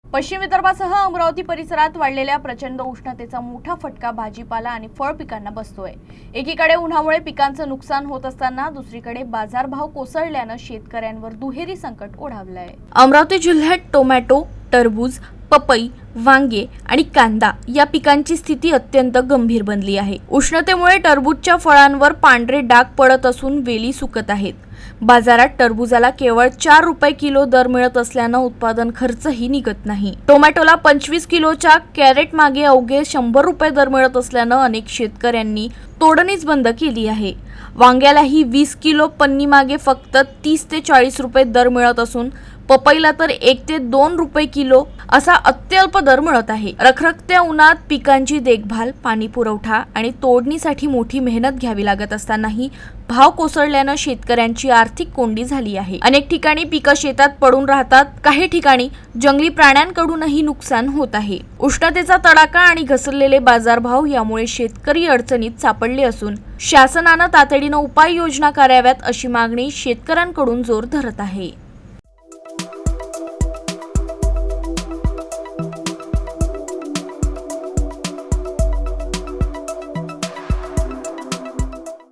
पश्चिम विदर्भासह अमरावती परिसरात वाढलेल्या प्रचंड उष्णतेचा मोठा फटका भाजीपाला आणि फळ पिकांना बसतोय। एकीकडे उन्हामुळे पिकांचं नुकसान होत असताना दुसरीकडे बाजारभाव कोसळल्यानं शेतकऱ्यांवर दुहेरी संकट ओढावलंय। अमरावती जिल्ह्यात टोमॅटो, टरबूज, पपई, वांगे आणि कांदा या पिकांची स्थिती अत्यंत गंभीर बनली आहे। उष्णतेमुळे टरबूजच्या फळांवर पांढरे डाग पडत असून वेली सुकत आहेत। बाजारात टरबूजाला केवळ 4 रुपये किलो दर मिळत असल्यानं उत्पादन खर्चही निघत नाही। टोमॅटोला 25 किलोच्या कॅरेट मागे अवघे 100 रुपये दर मिळत असल्यानं अनेक शेतकऱ्यांनी तोडणीच बंद केली आहे। वांग्यालाही 20 किलो पन्नी मागे फक्त 30 ते 40 रुपये दर मिळत असून पपईला तर 1 ते 2 रुपये किलो असा अत्यल्प दर मिळत आहे। रखरखत्या उन्हात पिकांची देखभाल, पाणी पुरवठा आणि तोडणीसाठी मोठी मेहनत घ्यावी लागत असतानाही भाव कोसळल्यानं शेतकऱ्यांची आर्थिक कोंडी झाली आहे। अनेक ठिकाणी पिकं शेतात पडून राहतात, काही ठिकाणी जंगली प्राण्यांकडूनही नुकसान होत आहे। उष्णतेचा तडाखा आणि घसरलेले बाजारभाव यामुळे शेतकरी अडचणीत सापडले असून शासनानं तातडीनं उपाययोजना कराव्यात अशी मागणी शेतकऱ्यांकडून जोर धरत आहे।